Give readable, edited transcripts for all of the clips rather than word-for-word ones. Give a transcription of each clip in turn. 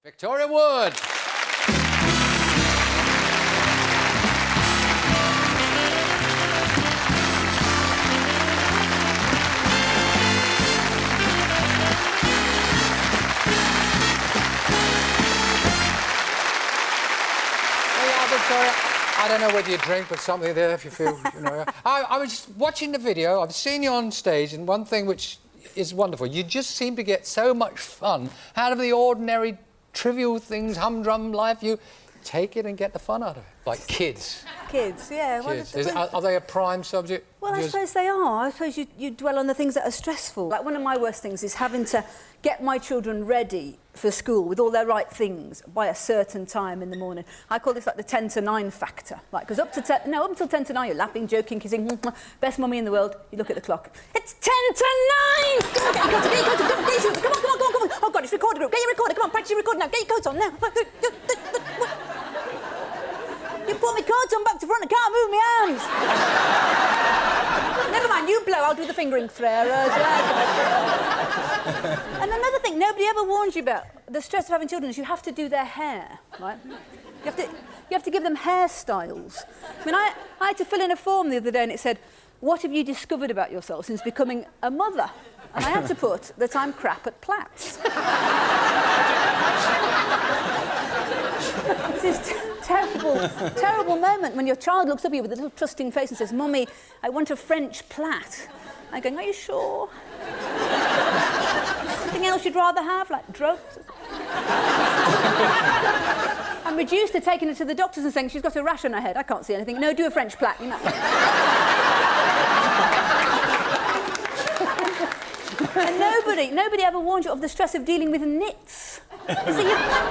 Victoria Wood. Victoria, I don't know whether you drink, but something there if you feel, you know. I was just watching the video. I've seen you on stage, and one thing which is wonderful, you just seem to get so much fun out of the ordinary, trivial things, humdrum life. You take it and get the fun out of it, like kids. Kids, yeah. Kids. Are they a prime subject? Well, I suppose they are. I suppose you dwell on the things that are stressful. Like, one of my worst things is having to get my children ready for school with all their right things by a certain time in the morning. I call this like the 10 to 9 factor. Like, because up until 10 to 9, you're laughing, joking, kissing, best mummy in the world. You look at the clock. It's 10 to 9! Come on, get your coat on, get your shoes. Come on. Oh, God, it's recorder group. Get your recorder. Come on, practice your recorder now. Get your coats on now. You put my coat on back to front, I can't move my arms. Never mind, you blow, I'll do the fingering prayer. And another thing nobody ever warns you about, the stress of having children, is you have to do their hair, right? You have to give them hairstyles. I mean, I had to fill in a form the other day and it said, what have you discovered about yourself since becoming a mother? And I had to put that I'm crap at plaits. It's this terrible moment when your child looks up at you with a little trusting face and says, Mummy, I want a French plait. I'm going, are you sure? Something else you'd rather have, like drugs? I'm reduced to taking her to the doctors and saying, she's got a rash on her head. I can't see anything. No, do a French plait, you know. And nobody ever warns you of the stress of dealing with nits. You see,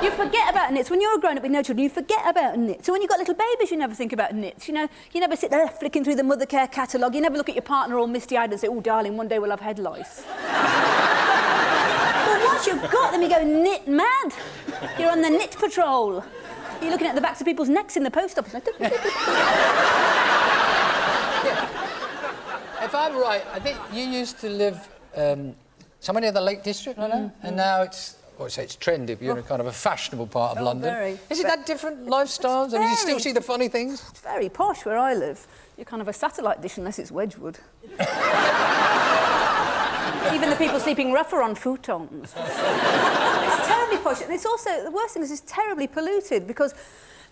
you forget about nits. When you're a grown-up with no children, you forget about nits. So when you've got little babies, you never think about nits. You know, you never sit there flicking through the mother care catalogue. You never look at your partner all misty-eyed and say, oh, darling, one day we'll have head lice. But once you've got them, you go knit mad. You're on the knit patrol. You're looking at the backs of people's necks in the post office. If I'm right, I think you used to live somewhere near the Lake District, I know, and now it's trendy, but you're in kind of a fashionable part of London. Very. Is it that different lifestyles? I mean, you still see the funny things? It's very posh where I live. You're kind of a satellite dish unless it's Wedgwood. Even the people sleeping rough are on futons. It's terribly posh, and it's also, the worst thing is it's terribly polluted because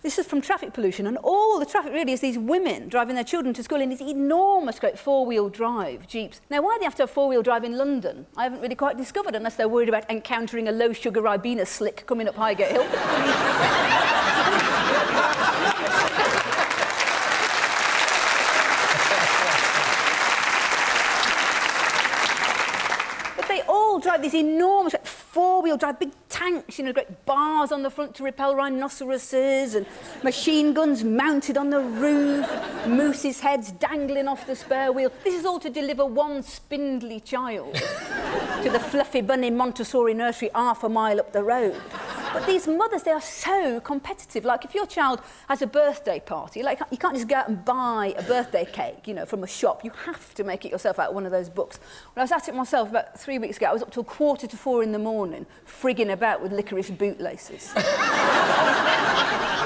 this is from traffic pollution, and all the traffic really is these women driving their children to school in these enormous, great four-wheel drive Jeeps. Now, why they have to have four-wheel drive in London, I haven't really quite discovered, unless they're worried about encountering a low-sugar Ribena slick coming up Highgate Hill. But they all drive these enormous four-wheel drive, big tanks, you know, great bars on the front to repel rhinoceroses and machine guns mounted on the roof, mooses' heads dangling off the spare wheel. This is all to deliver one spindly child to the fluffy bunny Montessori nursery half a mile up the road. But these mothers, they are so competitive. Like, if your child has a birthday party, like, you can't just go out and buy a birthday cake, you know, from a shop. You have to make it yourself out of one of those books. When I was at it myself about 3 weeks ago, I was up till 3:45 in the morning, frigging about with licorice bootlaces.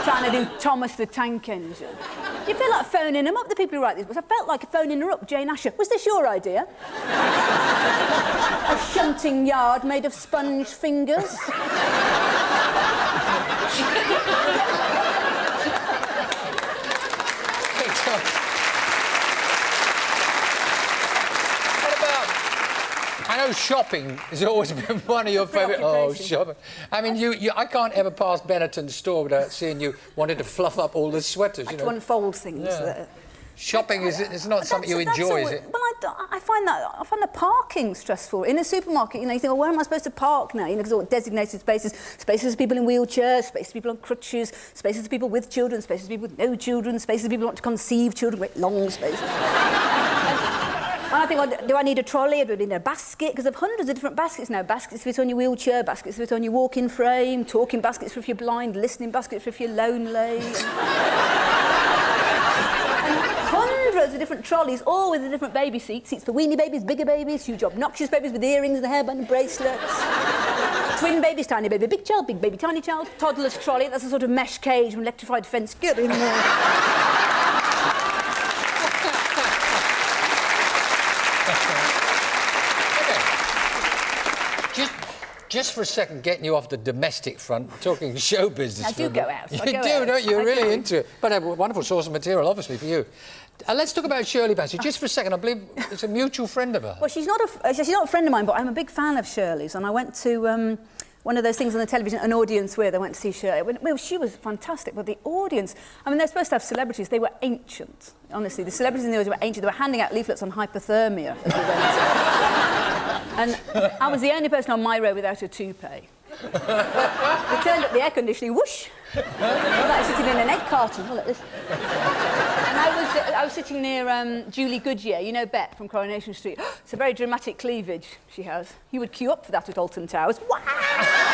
Trying to do Thomas the Tank Engine. You feel like phoning them up, the people who write these books. I felt like phoning her up, Jane Asher. Was this your idea? A shunting yard made of sponge fingers? I know shopping has always been one of your favourite... Oh, shopping. I mean, I can't ever pass Benetton's store without seeing you wanting to fluff up all the sweaters, you know. To unfold things. Yeah. Shopping is not something you enjoy, is it? Well, I find the parking stressful. In a supermarket, you know, you think, well, where am I supposed to park now? You know, because all designated spaces for people in wheelchairs, spaces for people on crutches, spaces for people with children, spaces for people with no children, spaces for people who want to conceive children, great long spaces. And I think, well, do I need a trolley or do I need a basket? Because there are hundreds of different baskets now. Baskets fit on your wheelchair, baskets fit on your walking frame, talking baskets for if you're blind, listening baskets for if you're lonely. Hundreds of different trolleys, all with a different baby seats. Seats for weenie babies, bigger babies, huge obnoxious babies with earrings and hairband and bracelets. Twin babies, tiny baby, big child, big baby, tiny child. Toddler's trolley, that's a sort of mesh cage with electrified fence. Get in there. Just for a second, getting you off the domestic front, talking show business. I do go out. You do, don't you? You're really into it. But a wonderful source of material, obviously, for you. Let's talk about Shirley Bassey. Just for a second, I believe it's a mutual friend of hers. Well, she's not a friend of mine, but I'm a big fan of Shirley's, and I went to one of those things on the television, an audience where they went to see Shirley. Well, she was fantastic, but the audience, I mean, they're supposed to have celebrities. They were ancient, honestly. The celebrities in the audience were ancient. They were handing out leaflets on hypothermia as we went. And I was the only person on my row without a toupee. They turned up the air conditioning, whoosh. I was like sitting in an egg carton. Well, look this. And I was sitting near Julie Goodyear, you know Bet from Coronation Street. It's a very dramatic cleavage she has. You would queue up for that at Alton Towers. Wow!